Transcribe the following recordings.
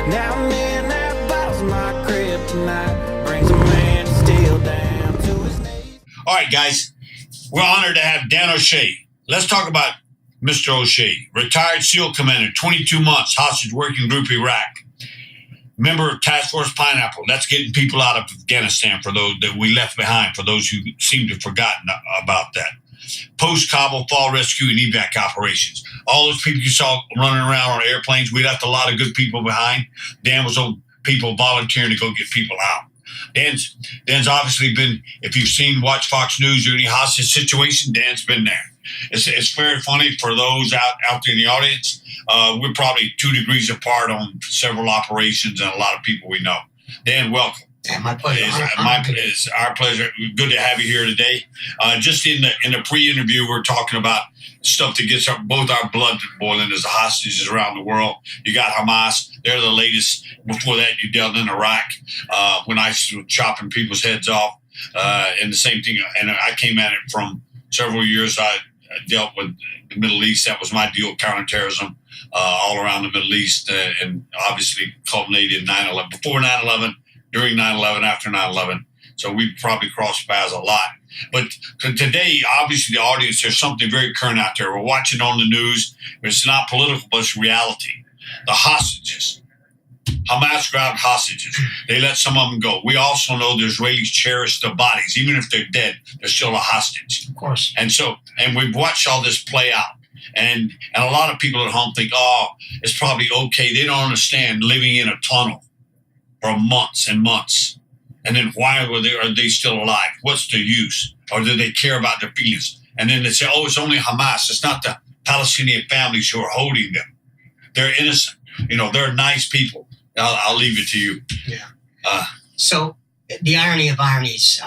Now man, that bottle's my kryptonite. Brings a man still down to his knees. All right, guys. We're honored to have Dan O'Shea. Let's talk about Mr. O'Shea, retired SEAL commander, 22 months, hostage working group Iraq. Member of Task Force Pineapple. That's getting people out of Afghanistan for those that we left behind, for those who seem to have forgotten about that. Post-Kabul fall rescue and evac operations. All those people you saw running around on airplanes, we left a lot of good people behind. Dan was those people volunteering to go get people out. Dan's obviously been, if you've watch Fox News or any hostage situation, Dan's been there. It's very funny for those out there in the audience. We're probably 2 degrees apart on several operations and a lot of people we know. Dan, welcome. Yeah, my pleasure. It's our pleasure. Good to have you here today. Just in the pre-interview, we're talking about stuff that gets both our blood boiling as the hostages around the world. You got Hamas. They're the latest. Before that, you dealt in Iraq when ISIS was chopping people's heads off. And the same thing. And I came at it from several years. I dealt with the Middle East. That was my deal, counterterrorism all around the Middle East, and obviously culminated in 9/11. Before 9/11, during 9/11, after 9/11. So we probably crossed paths a lot. But today, obviously, the audience, there's something very current out there. We're watching on the news. It's not political, but it's reality. The hostages. Hamas grabbed hostages. They let some of them go. We also know the Israelis cherish the bodies. Even if they're dead, they're still a hostage. Of course. And we've watched all this play out. And a lot of people at home think, oh, it's probably okay. They don't understand living in a tunnel for months and months. And then why are they still alive? What's the use? Or do they care about their feelings? And then they say, oh, it's only Hamas. It's not the Palestinian families who are holding them. They're innocent. They're nice people. I'll leave it to you. Yeah. So the irony of ironies,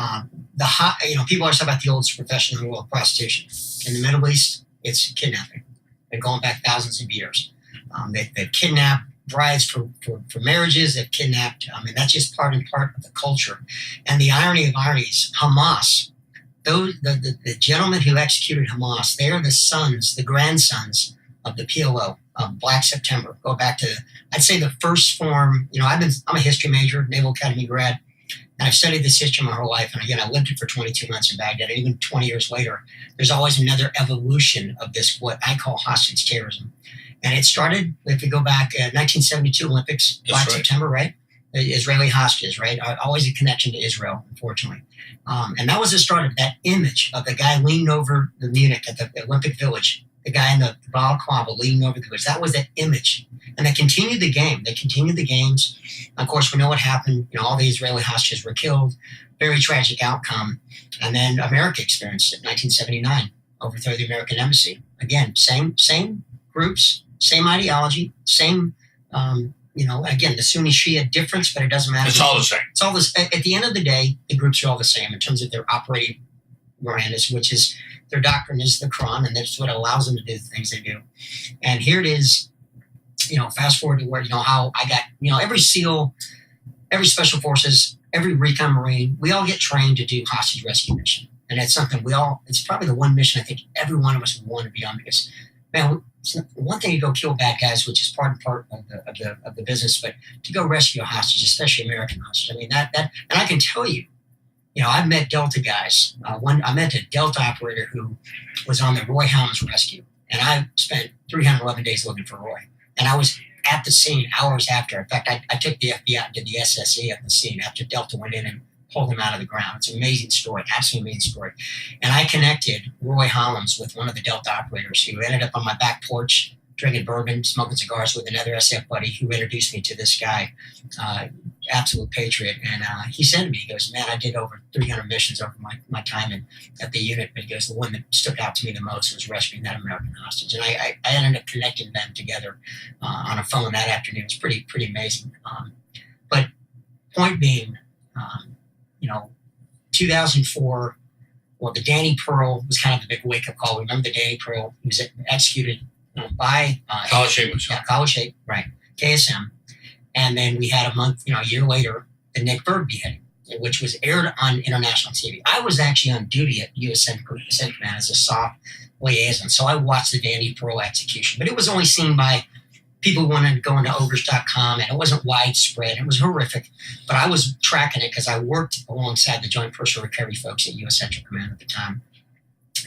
people are talking about the oldest profession in the world, prostitution. In the Middle East, it's kidnapping. They're going back thousands of years. They've kidnapped brides for marriages. They've kidnapped. That's just part and part of the culture. And the irony of ironies, Hamas, the gentlemen who executed Hamas, they are the grandsons of the PLO, Black September. Go back to, I'd say, the first form. I'm a history major, Naval Academy grad, and I've studied this history my whole life. And again, I lived it for 22 months in Baghdad. And even 20 years later, there's always another evolution of this, what I call hostage terrorism. And it started, if you go back, 1972 Olympics, Black September, right? The Israeli hostages, right? Always a connection to Israel, unfortunately. And that was the start of that image of the guy leaning over the Munich at the Olympic Village, the guy in the balaclava leaning over the village. That was that image. And they continued the game. They continued the games. Of course, we know what happened. All the Israeli hostages were killed. Very tragic outcome. And then America experienced it in 1979, overthrow the American embassy. Again, same groups, same ideology, same, again, the Sunni Shia difference, but it doesn't matter. It's all the same. It's all this. At the end of the day, the groups are all the same in terms of their operating morandus, which is their doctrine is the Quran, and that's what allows them to do the things they do. And here it is, fast forward to where, how I got, every SEAL, every Special Forces, every recon Marine, we all get trained to do hostage rescue mission. And it's something it's probably the one mission I think every one of us would want to be on, because, man, it's one thing to go kill bad guys, which is part of the business, but to go rescue a hostage, especially American hostage. And I can tell you, I've met Delta guys. I met a Delta operator who was on the Roy Helms rescue, and I spent 311 days looking for Roy. And I was at the scene hours after. In fact, I took the FBI and did the SSE at the scene after Delta went in and pulled him out of the ground. It's an amazing story, absolutely amazing story. And I connected Roy Helms with one of the Delta operators who ended up on my back porch drinking bourbon, smoking cigars with another SF buddy who introduced me to this guy, absolute patriot. And he said to me, he goes, man, I did over 300 missions over my time at the unit. But he goes, the one that stuck out to me the most was rescuing that American hostage. And I ended up connecting them together on a phone that afternoon. It's pretty amazing. But point being, 2004, well, the Danny Pearl was kind of the big wake-up call. Remember the Danny Pearl? He was executed by College Shape, College Shape, right? KSM, and then we had a year later, the Nick Berg beheading, which was aired on international TV. I was actually on duty at U.S. Central Command as a soft liaison, so I watched the Danny Pearl execution, but it was only seen by people wanted to go into ogres.com, and it wasn't widespread. It was horrific, but I was tracking it because I worked alongside the Joint Personal Recovery folks at U.S. Central Command at the time.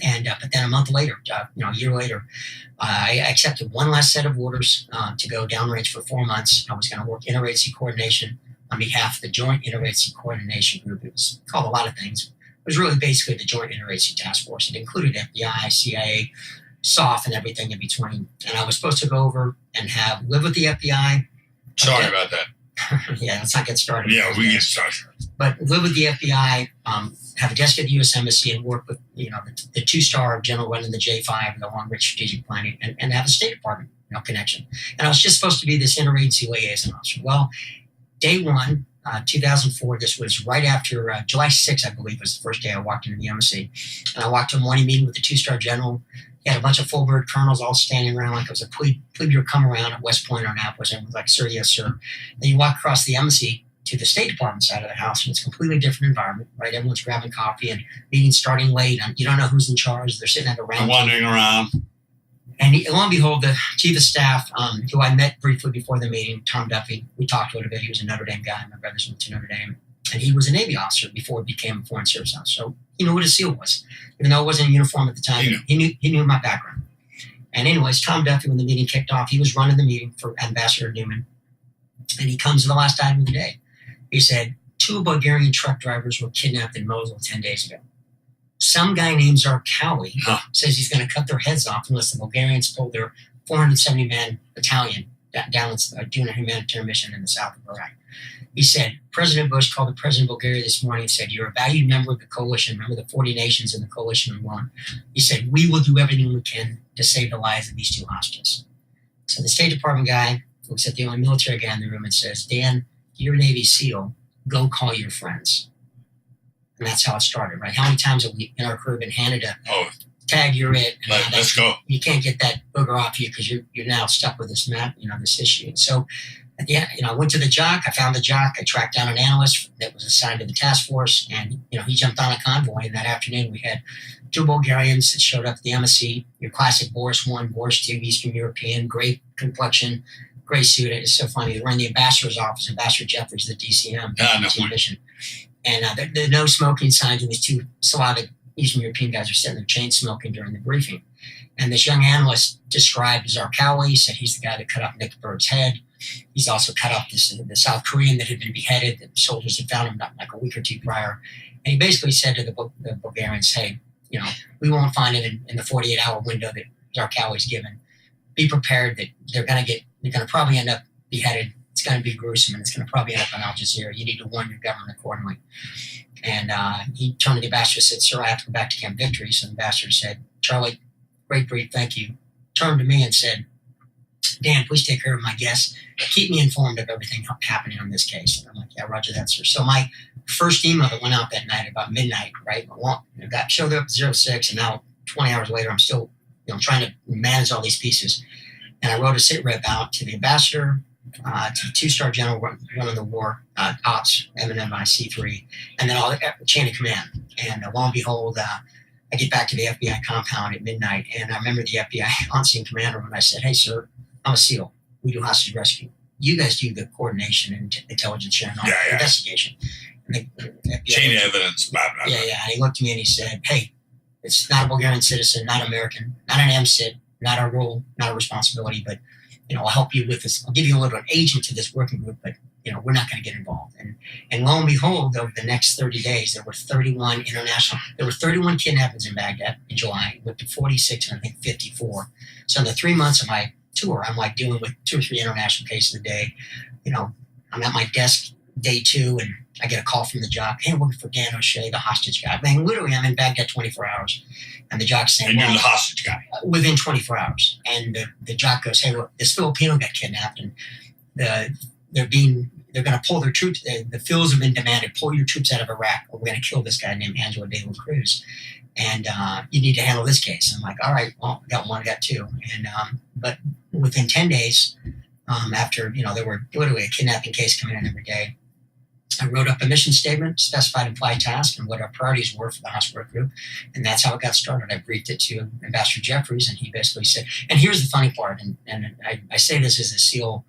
And but then a month later, a year later, I accepted one last set of orders to go downrange for 4 months. I was going to work interagency coordination on behalf of the Joint Interagency Coordination Group. It was called a lot of things. It was really basically the Joint Interagency Task Force. It included FBI, CIA, SOF, and everything in between. And I was supposed to go over and live with the FBI. Sorry about that. Yeah, let's not get started. Yeah, we get started. But live with the FBI, have a desk at the U.S. Embassy, and work with the 2-star general running the J5, the long-range strategic planning, and have a State Department connection. And I was just supposed to be this interagency liaison officer. Well, day one, 2004, this was right after July 6th, I believe, was the first day I walked into the embassy. And I walked to a morning meeting with the 2-star general. He had a bunch of full bird colonels all standing around like it was a plebe come around at West Point or Annapolis. And it was like, sir, yes, sir. Then you walk across the embassy to the State Department side of the house, and it's a completely different environment, right? Everyone's grabbing coffee and meetings starting late. And you don't know who's in charge. They're sitting at a round. Wandering around. And lo and behold, the chief of staff, who I met briefly before the meeting, Tom Duffy, we talked a little bit. He was a Notre Dame guy. My brothers went to Notre Dame. And he was a Navy officer before he became a Foreign Service officer. So he knew what a SEAL was. Even though it wasn't in uniform at the time, he knew my background. And anyways, Tom Duffy, when the meeting kicked off, he was running the meeting for Ambassador Newman. And he comes to the last item of the day. He said, 2 Bulgarian truck drivers were kidnapped in Mosul 10 days ago. Some guy named Zarqawi says he's going to cut their heads off unless the Bulgarians pull their 470-man battalion down doing a humanitarian mission in the south of Iraq. He said, President Bush called the president of Bulgaria this morning and said, you're a valued member of the coalition. Remember the 40 nations in the coalition we won. He said, we will do everything we can to save the lives of these 2 hostages. So the State Department guy looks at the only military guy in the room and says, Dan, you're a Navy SEAL. Go call your friends. And that's how it started, right? How many times have we in our career been handed a tag, you're it. Let's go. You can't get that booger off you because you're now stuck with this map, this issue. And so at the end, I went to the JOC. I found the JOC. I tracked down an analyst that was assigned to the task force, and he jumped on a convoy. And that afternoon, we had 2 Bulgarians that showed up at the embassy. Your classic Boris 1, Boris 2, Eastern European, gray complexion, gray suit. It's so funny. They were in the ambassador's office, Ambassador Jeffries, the DCM mission. And there are no smoking signs, and these 2 Slavic Eastern European guys are sitting there chain smoking during the briefing. And this young analyst described Zarqawi. He said he's the guy that cut off Nick Berg's head. He's also cut off the South Korean that had been beheaded. The soldiers had found him like a week or 2 prior. And he basically said to the Bulgarians, hey, we won't find him in the 48-hour window that Zarqawi's given. Be prepared that they're going to probably end up beheaded. It's going to be gruesome, and it's going to probably end up on Al Jazeera. You need to warn your government accordingly. And he turned to the ambassador and said, sir, I have to go back to Camp Victory. So the ambassador said, Charlie, great brief, thank you. Turned to me and said, Dan, please take care of my guests. Keep me informed of everything happening on this case. And I'm like, yeah, roger that, sir. So my first email that went out that night about midnight, right? I showed up at 06, and now 20 hours later, I'm still trying to manage all these pieces. And I wrote a sit rep out to the ambassador, to the 2-star general running the war, ops, MNMIC3, and then all the chain of command. And lo and behold, I get back to the FBI compound at midnight, and I remember the FBI on-scene commander when I said, hey, sir, I'm a SEAL. We do hostage rescue. You guys do the coordination and intelligence sharing, investigation. And the FBI chain of evidence. Blah, blah, blah. Yeah. And he looked at me and he said, hey, it's not a Bulgarian citizen, not American, not an MSIT, not our role, not our responsibility, but I'll help you with this. I'll give you a little agent to this working group, but we're not going to get involved. And lo and behold, over the next 30 days, there were 31 kidnappings in Baghdad in July, went to 46 and I think 54. So in the 3 months of my tour, I'm like dealing with 2 or 3 international cases a day. I'm at my desk day 2 and I get a call from the JOC. Hey, I'm working for Dan O'Shea, the hostage guy. Literally, I'm in Baghdad 24 hours. And the JOC saying, and you're the hostage guy. Within 24 hours. And the JOC goes, hey, well, this Filipino got kidnapped, and they're going to pull their troops. The fields have been demanded, pull your troops out of Iraq, or we're going to kill this guy named Angelo De La Cruz. And you need to handle this case. I'm like, all right, well, I got 1, I got 2. And but within 10 days, after, there were literally a kidnapping case coming in every day, I wrote up a mission statement, specified implied task, and what our priorities were for the house work group. And that's how it got started. I briefed it to Ambassador Jeffries, and he basically said, and here's the funny part, and I say this as a SEAL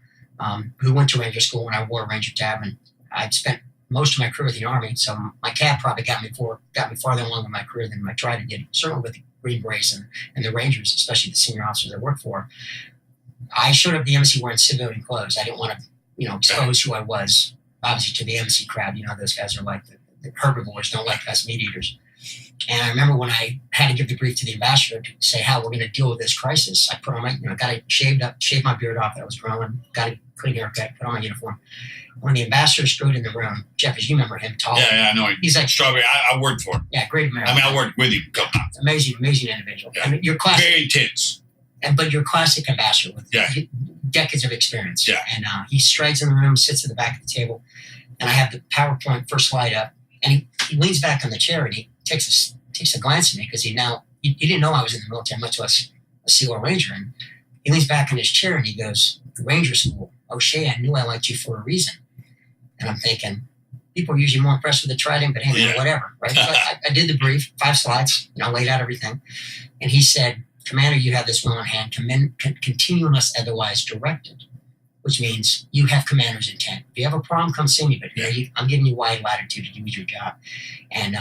who went to Ranger School when I wore a Ranger tab, and I'd spent most of my career with the Army, so my tab probably got me farther along in my career than my trident did, certainly with the Green Berets and the Rangers, especially the senior officers I worked for. I showed up at the embassy wearing civilian clothes. I didn't want to, expose who I was, obviously, to the embassy crowd. Those guys are like the herbivores, don't like us meat eaters. And I remember when I had to give the brief to the ambassador to say how we're going to deal with this crisis, I put on my, got it shaved my beard off that I was growing, got a clean haircut, put on my uniform. When the ambassador strode in the room, Jeff, as you remember him, tall. Yeah, I know him. He's like Strawberry. I worked for him. Yeah, great American. I worked with him a couple times. Amazing individual. Yeah. I mean, you're classic. Very intense. But you're classic ambassador with decades of experience. Yeah. And he strides in the room, sits at the back of the table, and I have the PowerPoint first slide up, and he leans back on the chair and he takes a glance at me because he didn't know I was in the military, much less a SEAL or Ranger. And he leans back in his chair and he goes, Ranger School. Oh, Shay, I knew I liked you for a reason. And I'm thinking, people are usually more impressed with the trident, but hey, whatever, right? So I did the brief, 5 slides, laid out everything. And he said, Commander, you have this well in hand, continue unless otherwise directed, which means you have commander's intent. If you have a problem, come see me, but I'm giving you wide latitude to do your job. And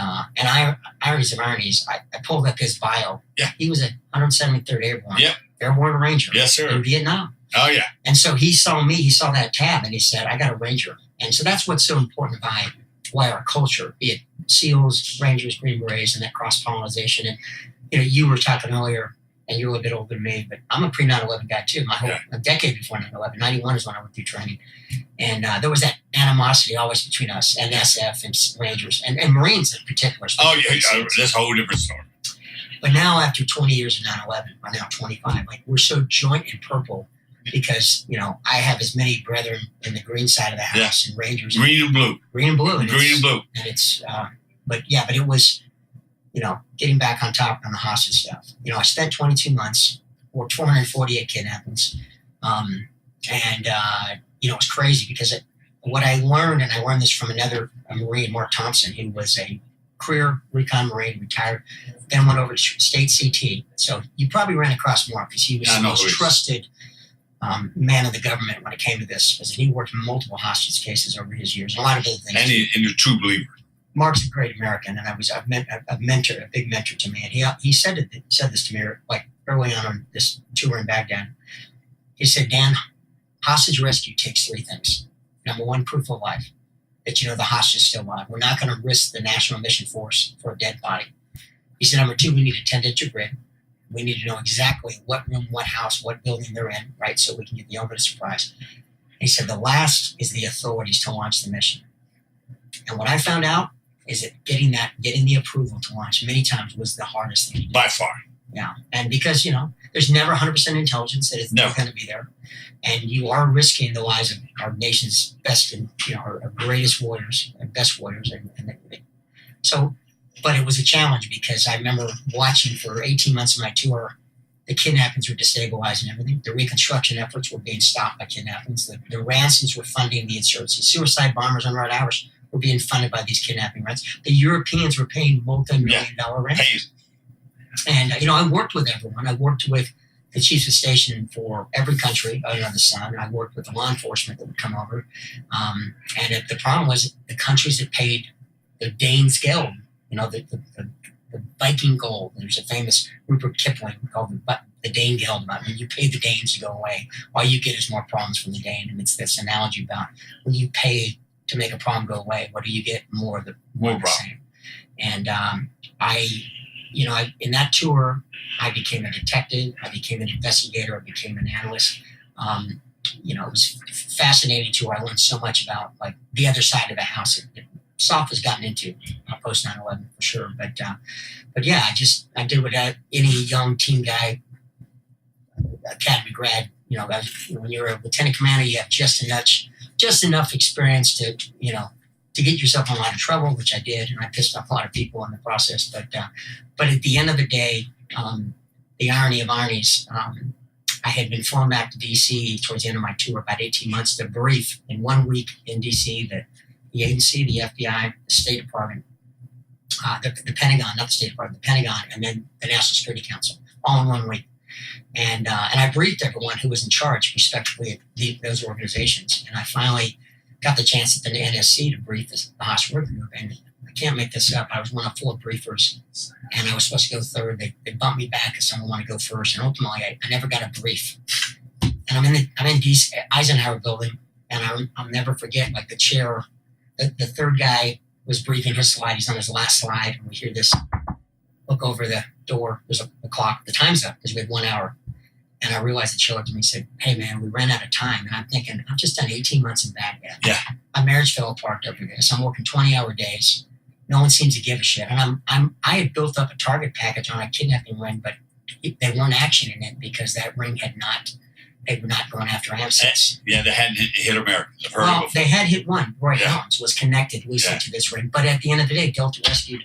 ironies of ironies, I pulled up his bio. Yeah. He was a 173rd Airborne. Yep. Airborne Ranger. Yes, sir. In Vietnam. Oh, yeah. And so he saw me, he saw that tab, and he said, I got a Ranger. And so that's what's so important about why our culture, be it SEALs, Rangers, Green Berets, and that cross-pollination. And, you were talking earlier, and you're a little bit older than me, but I'm a pre-9/11 guy too. A decade before 9/11. 91 is when I went through training. And there was that animosity always between us and SF and Rangers and Marines in particular. Oh, yeah. That's a whole different story. But now after 20 years of 9/11, or now 25, we're so joint and purple because, I have as many brethren in the green side of the house and Rangers. Green and blue. Green and blue. And blue. And it's, but it was, getting back on top on the hostage stuff. I spent 22 months, worked 448 kidnappings. It was crazy because what I learned, and I learned this from a Marine, Mark Thompson, who was a career recon Marine, retired, then went over to state CT. So you probably ran across Mark because he was the most trusted man of the government when it came to this, because he worked in multiple hostage cases over his years, and a lot of other things. And he's a true believer. Mark's a great American, and a big mentor to me. And he said this to me early on this tour in Baghdad. He said, Dan, hostage rescue takes 3 things. Number 1, proof of life, that the hostage is still alive. We're not going to risk the National Mission Force for a dead body. He said, number 2, we need a 10-digit grid. We need to know exactly what room, what house, what building they're in, right, so we can get the element of surprise. And he said, the last is the authorities to launch the mission. And what I found out is that getting the approval to launch many times was the hardest thing to do. By far. Yeah. And because, there's never 100% intelligence that it's never going to be there. And you are risking the lives of our nation's best and, our greatest warriors and best warriors. But it was a challenge because I remember watching for 18 months of my tour, the kidnappings were destabilizing everything. The reconstruction efforts were being stopped by kidnappings. The ransoms were funding the insurgency. Suicide bombers on Red Irish were being funded by these kidnapping rents. The Europeans were paying multi-million-dollar rents. And, I worked with everyone. I worked with the chiefs of station for every country under the sun. I worked with the law enforcement that would come over. And the problem was the countries that paid the Danes Guild, the Viking gold. There's a famous Rupert Kipling called the Dane Guild. When you pay the Danes to go away, all you get is more problems from the Dane. And it's this analogy about when you pay to make a problem go away, what do you get? More of the same. And in that tour, I became a detective, I became an investigator, I became an analyst. It was fascinating tour. I learned so much about the other side of the house that SOF has gotten into post 9/11 for sure. But yeah, I did what any young teen guy, academy grad, when you're a lieutenant commander, you have just enough experience to get yourself in a lot of trouble, which I did, and I pissed off a lot of people in the process. But at the end of the day, the irony of ironies, I had been flown back to D.C. towards the end of my tour, about 18 months, to brief in 1 week in D.C. that the agency, the FBI, the State Department, the Pentagon, not the State Department, the Pentagon, and then the National Security Council, all in 1 week. And I briefed everyone who was in charge, respectively, at those organizations. And I finally got the chance at the NSC to brief the hostile work group. And I can't make this up. I was one of 4 briefers, and I was supposed to go third. They bumped me back because someone wanted to go first. And ultimately, I never got a brief. And I'm in DC, Eisenhower building, and I'll never forget, like the chair, the third guy was briefing his slide. He's on his last slide, and we hear this look over the door. There's a clock. The time's up because we had 1 hour. And I realized the chair looked at me and said, "Hey, man, we ran out of time." And I'm thinking, I've just done 18 months in Baghdad. Yeah. My marriage fell apart over this. I'm working 20-hour days. No one seems to give a shit. And I had built up a target package on a kidnapping ring, but they weren't actioning it because that ring they were not going after AMSIS. Yeah, they hadn't hit Americans. I've heard Well, it before. they had hit one. Roy Yeah. Helms was connected loosely Yeah. to this ring. But at the end of the day, Delta rescued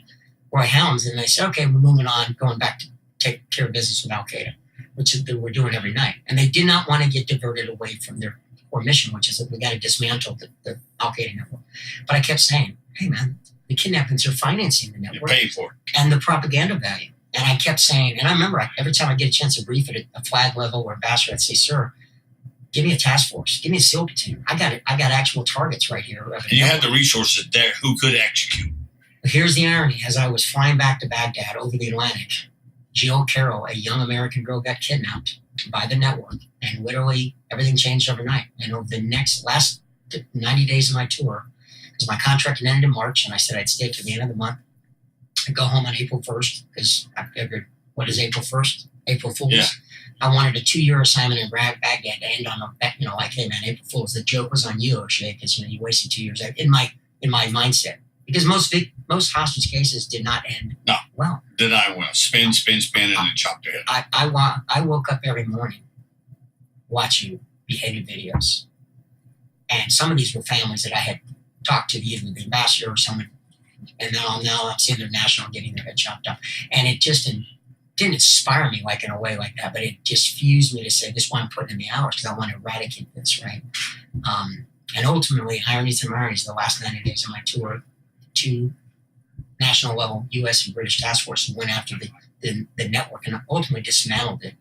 Roy Helms, and they said, "Okay, we're moving on, going back to take care of business with Al-Qaeda," which they were doing every night. And they did not want to get diverted away from their core mission, which is that we got to dismantle the Al-Qaeda network. But I kept saying, "Hey, man, the kidnappings are financing the You're network paid for it. and the propaganda value." And I kept saying, and I remember every time I get a chance to brief it at a flag level or ambassador, I'd say, "Sir, give me a task force. Give me a SEAL platoon. I got actual targets right here." And you had the resources there who could execute. Here's the irony. As I was flying back to Baghdad over the Atlantic, Jill Carroll, a young American girl, got kidnapped by the network, and literally everything changed overnight. And over the last 90 days of my tour, because my contract ended in March, and I said I'd stay to the end of the month. I'd go home on April 1st, because I figured, what is April 1st? April Fool's. Yeah. I wanted a 2-year assignment in Baghdad to end on like, "Hey man, April Fool's. The joke was on you, O'Shea, because you wasted 2 years." In my mindset, because most hostage cases did not end well. Then I went spin, and then chop their head. I woke up every morning watching beheaded videos, and some of these were families that I had talked to, either the ambassador or someone, and now I'm seeing their national getting their head chopped off, and it just didn't inspire me like in a way like that, but it just fused me to say, "This is why I'm putting in the hours, because I want to eradicate this," right? And ultimately, ironies and ironies, the last 90 days of my tour, 2 national level U.S. and British task forces went after the network and ultimately dismantled it.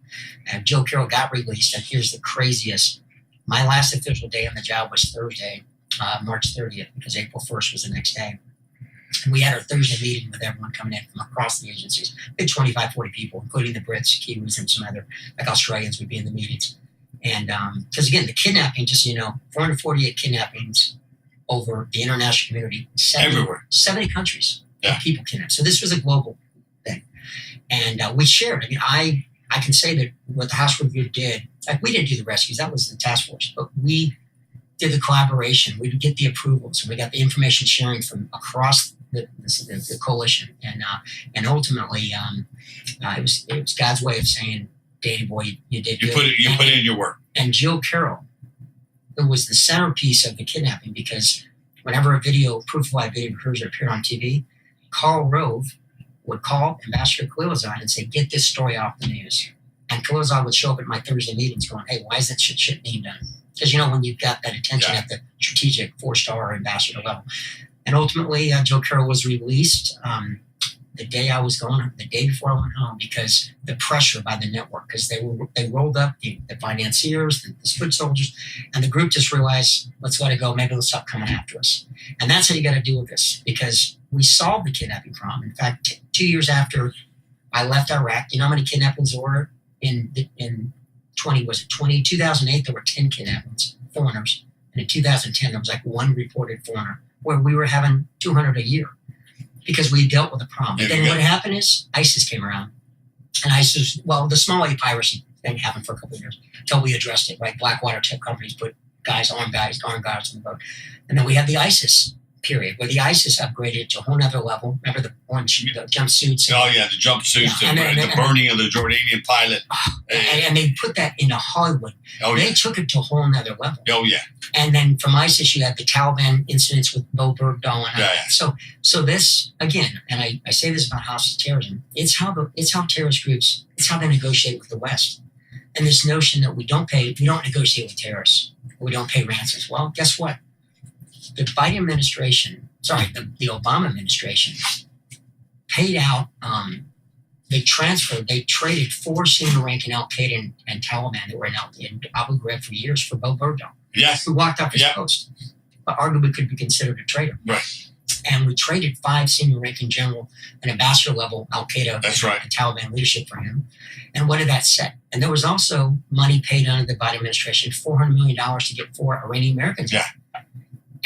And Jill Carroll got released, and here's the craziest. My last official day on the job was Thursday, March 30th, because April 1st was the next day. And we had our Thursday meeting with everyone coming in from across the agencies, big 25, 40 people, including the Brits, Kiwis, and some other, like Australians would be in the meetings. And because again, the kidnapping, just so you know, 448 kidnappings over the international community, Everywhere. 70 countries, Yeah. people kidnapped. So this was a global thing. And we shared. I mean, I can say that what the House Review did, like we didn't do the rescues, that was the task force, but we did the collaboration. We would get the approvals, and we got the information sharing from across the coalition, and ultimately, it was God's way of saying, "Danny boy, you did good." You put in your work. And Jill Carroll, who was the centerpiece of the kidnapping, because whenever a proof of live video of hers appeared on TV, Karl Rove would call Ambassador Khalilzad and say, "Get this story off the news." And Khalilzad would show up at my Thursday meetings going, "Hey, why is that shit being done?" Because when you've got that attention at the strategic 4-star ambassador level. And ultimately, Jill Carroll was released the day before I went home, because the pressure by the network, because they rolled up the financiers, the foot soldiers, and the group just realized, let's let it go. Maybe they'll stop coming after us. And that's how you got to deal with this, because we solved the kidnapping problem. In fact, 2 years after I left Iraq, you know how many kidnappings there were in 2008? There were 10 kidnappings, foreigners, and in 2010 there was like 1 reported foreigner, where we were having 200 a year, because we dealt with the problem. But then what happened is ISIS came around, and ISIS, the Somali piracy thing happened for a couple of years until we addressed it, right? Blackwater tech companies put armed guys on the boat. And then we had the ISIS period, where the ISIS upgraded to a whole other level. Remember the jumpsuits? Oh yeah, the jumpsuits, the burning of the Jordanian pilot. And they put that into Hollywood. Oh yeah. They took it to a whole nother level. Oh yeah. And then from ISIS, you had the Taliban incidents with Bo Bergdahl and So this, again, and I say this about hostage terrorism, it's how terrorist groups, it's how they negotiate with the West. And this notion that we don't negotiate with terrorists, we don't pay ransoms. Well, guess what? the Biden administration, the Obama administration paid out, they traded 4 senior ranking Al-Qaeda and Taliban that were in Abu Ghraib for years for Bo Bergdahl. Yes. Who walked off his post, but arguably could be considered a traitor. Right. And we traded 5 senior ranking general and ambassador level Al-Qaeda and Taliban leadership for him. And what did that set? And there was also money paid under the Biden administration, $400 million to get 4 Iranian Americans out.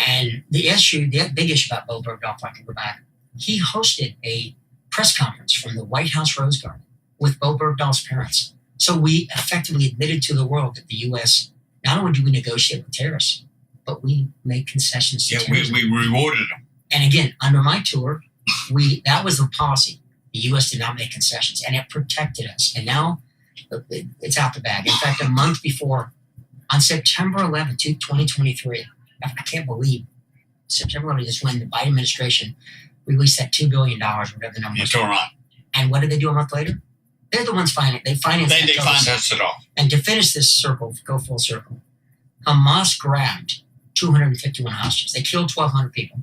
And the big issue about Bo Bergdahl, if I can go back, he hosted a press conference from the White House Rose Garden with Bo Bergdahl's parents. So we effectively admitted to the world that the U.S., not only do we negotiate with terrorists, but we make concessions to terrorism. We rewarded them. And again, under my tour, that was the policy. The U.S. did not make concessions, and it protected us. And now it's out the bag. In fact, a month before, on September 11th, 2023, I can't believe September 11th is when the Biden administration released that $2 billion, whatever the number was. And what did they do a month later? They're the ones financed. They financed it all. And to finish this circle, go full circle, Hamas grabbed 251 hostages. They killed 1,200 people.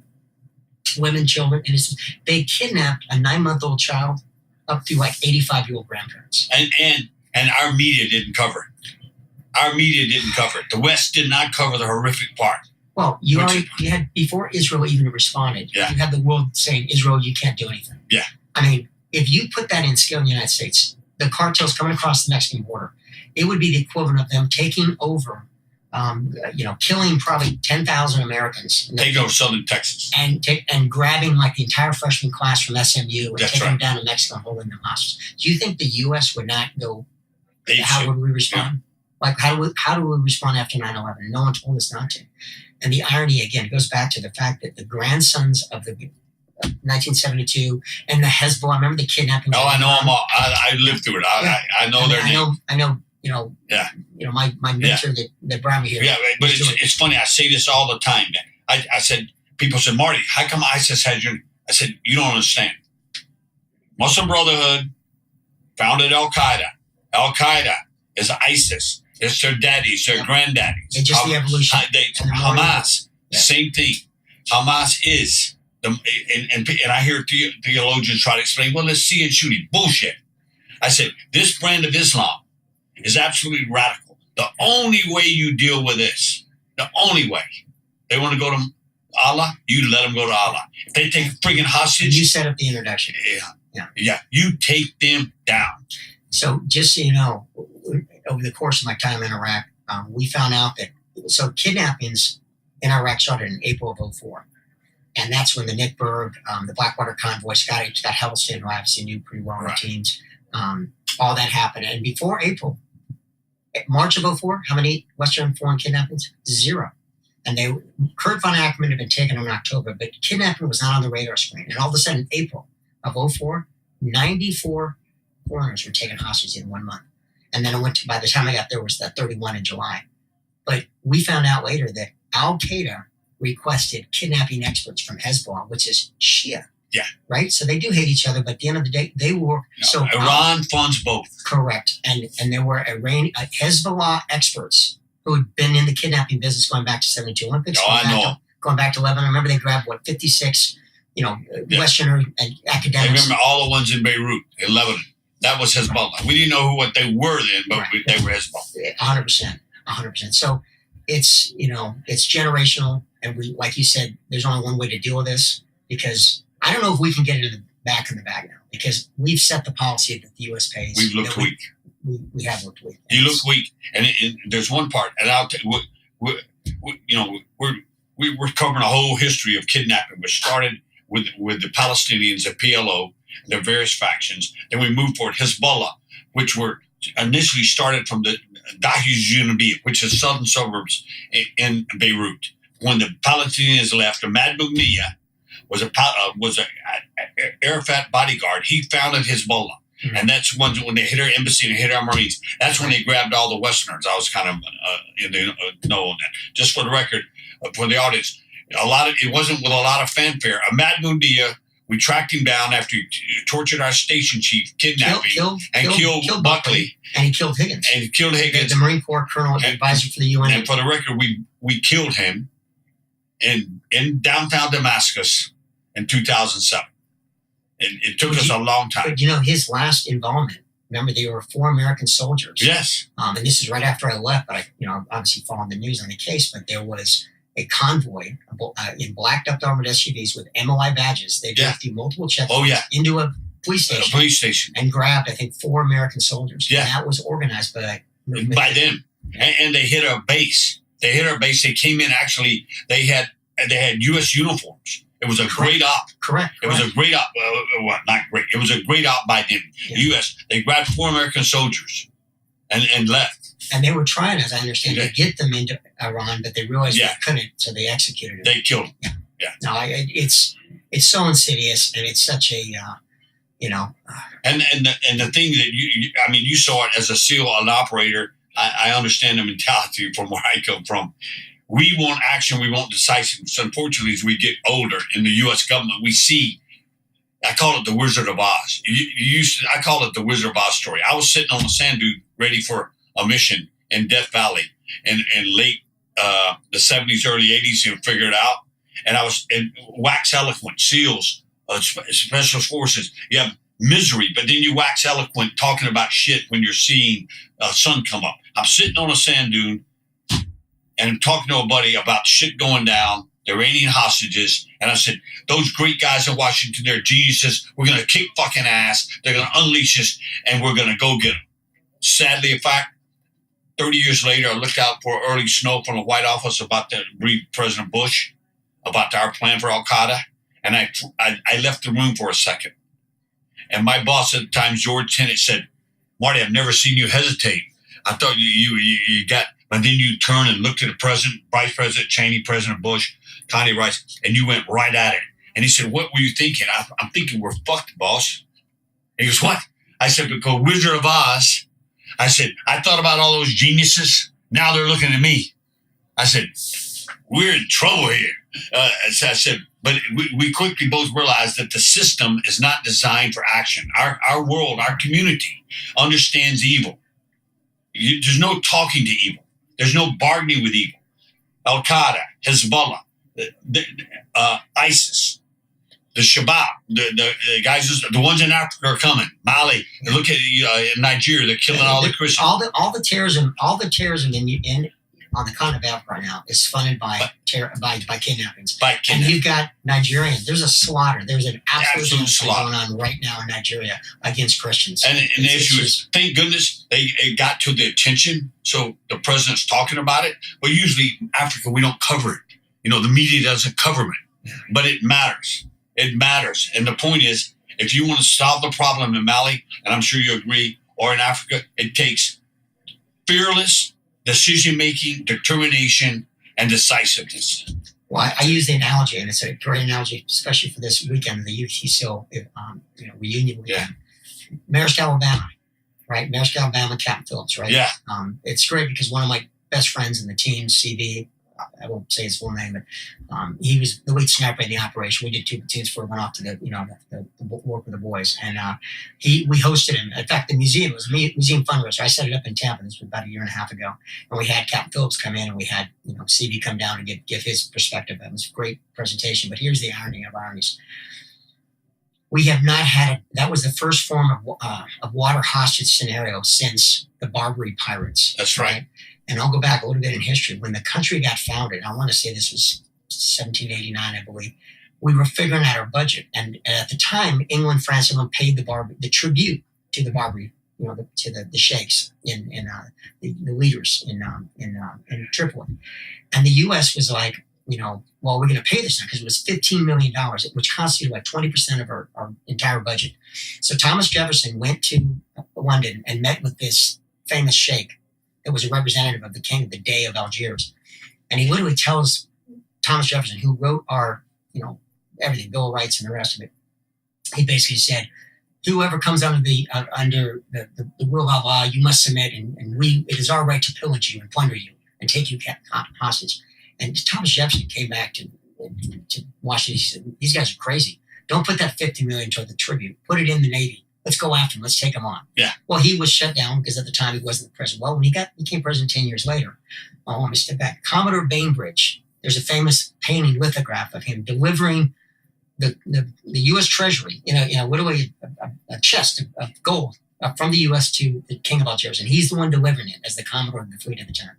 Women, children, innocent. They kidnapped a 9-month-old child up to like 85-year-old grandparents. And our media didn't cover it. Our media didn't cover it. The West did not cover the horrific part. Well, you had, before Israel even responded, you had the world saying, Israel, you can't do anything. Yeah. I mean, if you put that in scale in the United States, the cartels coming across the Mexican border, it would be the equivalent of them taking over, killing probably 10,000 Americans. Take over southern Texas. And grabbing like the entire freshman class from SMU and taking them down to Mexico and holding them hostage. Do you think the U.S. would not go, how would we respond? Yeah. Like, how do we respond after 9/11? No one told us not to. And the irony, again, goes back to the fact that the grandsons of the 1972 and the Hezbollah, remember the kidnapping? Oh, I know them all. I lived through it. I know their name. I know, my mentor that brought me here. Yeah, but it's funny. I say this all the time. I said, people said, Marty, how come ISIS has your... I said, you don't understand. Muslim Brotherhood founded Al-Qaeda. Al-Qaeda is ISIS. It's their daddies, their granddaddies. It's just the evolution. Hamas, same thing. Hamas is, and I hear theologians try to explain, well, let's see and shooting. Bullshit. I said, this brand of Islam is absolutely radical. The only way you deal with this, the only way, they want to go to Allah, you let them go to Allah. If they take a freaking hostage. You set up the introduction. Yeah. You take them down. So just so you know, over the course of my time in Iraq, we found out that, kidnappings in Iraq started in April of 2004. And that's when the Nick Berg, the Blackwater convoy, Scott Helston, who I obviously knew pretty well on the teams, all that happened. And before April, March of 2004, how many Western foreign kidnappings? 0. And Kurt von Ackerman had been taken in October, but kidnapping was not on the radar screen. And all of a sudden, in April of 2004, 94 foreigners were taken hostage in 1 month. And then by the time I got there, was the 31 in July. But we found out later that Al-Qaeda requested kidnapping experts from Hezbollah, which is Shia. Yeah. Right? So they do hate each other, but at the end of the day, they were... No, Iran funds both. Correct. And there were Hezbollah experts who had been in the kidnapping business going back to 72 Olympics. Going back to Lebanon. Remember, they grabbed, 56, Westerner and academics. I remember all the ones in Beirut, in Lebanon. That was Hezbollah. We didn't know what they were then, but they were Hezbollah. 100%. So it's generational. And we, like you said, there's only one way to deal with this, because I don't know if we can get it back in the bag now, because we've set the policy that the U.S. pays. We've looked weak. We have looked weak. You look weak. And there's one part, and I'll tell you, we're covering a whole history of kidnapping, which started with the Palestinians, the PLO, the various factions. Then we moved forward, Hezbollah, which were initially started from the Dahish Junubiyah, which is southern suburbs in Beirut. When the Palestinians left, Ahmad Mughniya was a Arafat bodyguard. He founded Hezbollah. Mm-hmm. And that's when they hit our embassy and hit our Marines. That's when they grabbed all the Westerners. I was kind of in the know on that. Just for the record, for the audience, it wasn't with a lot of fanfare. Ahmad Mughniya, we tracked him down after he tortured our station chief, kidnapping, killed Buckley. And he killed Higgins. The Marine Corps colonel, advisor for the UN. And for the record, we killed him. in downtown Damascus in 2007. It took us a long time. But his last involvement, remember, there were 4 American soldiers. Yes. And this is right after I left, but I obviously followed the news on the case, but there was a convoy in blacked up armored SUVs with MOI badges. They drove through multiple checkpoints into a police station. And grabbed, I think, 4 American soldiers. Yeah. And that was organized by them. And they hit our base. They came in, actually, they had U.S. uniforms. It was a great op. Correct. It was a great op. Well, not great. It was a great op by them. Yeah. U.S. They grabbed 4 American soldiers and left. And they were trying, as I understand, to get them into Iran, but they realized they couldn't, so they executed them. They killed them. Yeah. No, it's so insidious, and it's such a, And the thing that you saw it as a SEAL, an operator. I understand the mentality from where I come from. We want action. We want decisiveness. Unfortunately, as we get older in the U.S. government, we see, I call it the Wizard of Oz. I call it the Wizard of Oz story. I was sitting on a sand dune ready for a mission in Death Valley in late the 70s, early 80s to figure it out. And I was wax eloquent, SEALs, Special Forces. You have misery, but then you wax eloquent talking about shit when you're seeing sun come up. I'm sitting on a sand dune, and I'm talking to a buddy about shit going down, the Iranian hostages. And I said, those great guys in Washington, they're geniuses. We're going to kick fucking ass. They're going to unleash us, and we're going to go get them. Sadly, in fact, 30 years later, I looked out for early snow from the White Office about to brief President Bush about our plan for Al-Qaeda. And I left the room for a second. And my boss at the time, George Tenet, said, Marty, I've never seen you hesitate. I thought you got... But then you turned and looked at the president, Vice President Cheney, President Bush, Connie Rice, and you went right at it. And he said, what were you thinking? I'm thinking we're fucked, boss. And he goes, what? I said, because Wizard of Oz. I said, I thought about all those geniuses. Now they're looking at me. I said, we're in trouble here. So I said, but we quickly both realized that the system is not designed for action. Our world, our community understands evil. There's no talking to evil. There's no bargaining with evil. Al-Qaeda, Hezbollah, ISIS, the Shabab, the guys, the ones in Africa are coming. Mali, look at in Nigeria, they're killing all the Christians. All the terrorism in on the continent of Africa right now is funded by kidnappings. And you've got Nigerians. There's a slaughter. There's an absolute slaughter going on right now in Nigeria against Christians. And the issue is, thank goodness it got to the attention. So the president's talking about it. But usually in Africa, we don't cover it. The media doesn't cover it. Yeah. But it matters. It matters. And the point is, if you want to solve the problem in Mali, and I'm sure you agree, or in Africa, it takes fearless decision-making, determination, and decisiveness. Well, I use the analogy, and it's a great analogy, especially for this weekend, the UDT-SEAL reunion weekend. Yeah. Maersk, Alabama, right? Maersk, Alabama, Captain Phillips, right? Yeah. It's great because one of my best friends in the team, CV, I won't say his full name, but he was the lead sniper in the operation. We did 2 platoons before we went off to the work with the boys. And we hosted him. In fact, the museum, it was a museum fundraiser. I set it up in Tampa. This was about a year and a half ago. And we had Captain Phillips come in, and we had CV come down and give his perspective. It was a great presentation. But here's the irony of ironies. We have not had that was the first form of water hostage scenario since the Barbary pirates. That's right. And I'll go back a little bit in history. When the country got founded, I want to say this was 1789, I believe, we were figuring out our budget. And at the time, England, France, everyone paid the tribute to the Barbary, to the sheikhs the leaders in Tripoli. And the U.S. was like, well, we're going to pay this now because it was $15 million, which constituted like 20% of our entire budget. So Thomas Jefferson went to London and met with this famous sheikh that was a representative of the king of the Dey of Algiers. And he literally tells Thomas Jefferson, who wrote our, everything, Bill of Rights and the rest of it, he basically said, whoever comes under the rule of Allah, you must submit, and it is our right to pillage you and plunder you and take you hostage. And Thomas Jefferson came back to Washington. He said, these guys are crazy. Don't put that $50 million toward the tribute. Put it in the Navy. Let's go after him. Let's take him on. Yeah. Well, he was shut down because at the time he wasn't the president. Well, when he became president 10 years later, let me step back. Commodore Bainbridge There's a famous painting lithograph of him delivering the U.S. Treasury, literally a chest of gold from the U.S. to the King of Algiers, and he's the one delivering it as the Commodore of the fleet at the time.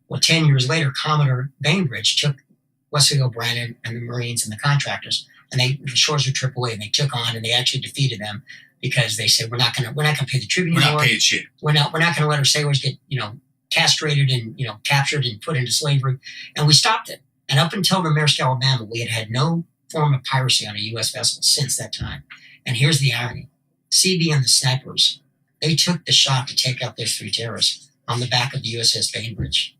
Well, 10 years later, Commodore Bainbridge took Wesley O'Brien and the Marines and the contractors, and the shores of AAA, and they took on, and they actually defeated them because they said, we're not going to pay the tribute anymore. We're not paying shit. We're not going to let our sailors get, castrated and, captured and put into slavery. And we stopped it. And up until the Maersk, Alabama, we had no form of piracy on a U.S. vessel since that time. And here's the irony. CB and the snipers, they took the shot to take out those 3 terrorists on the back of the USS Bainbridge.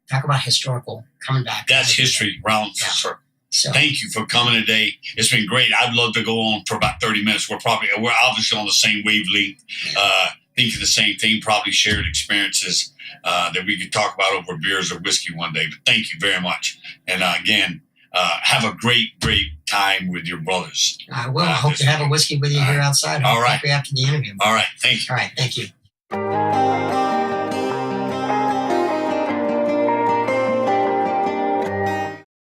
Talk about historical coming back. That's history round circle. So, thank you for coming today. It's been great. I'd love to go on for about 30 minutes. We're obviously on the same wavelength, thinking the same thing, probably shared experiences that we could talk about over beers or whiskey one day. But thank you very much. And again, have a great time with your brothers. I will. I hope to have a whiskey with you here outside. All right. After the interview. All right. Thank you. All right. Thank you.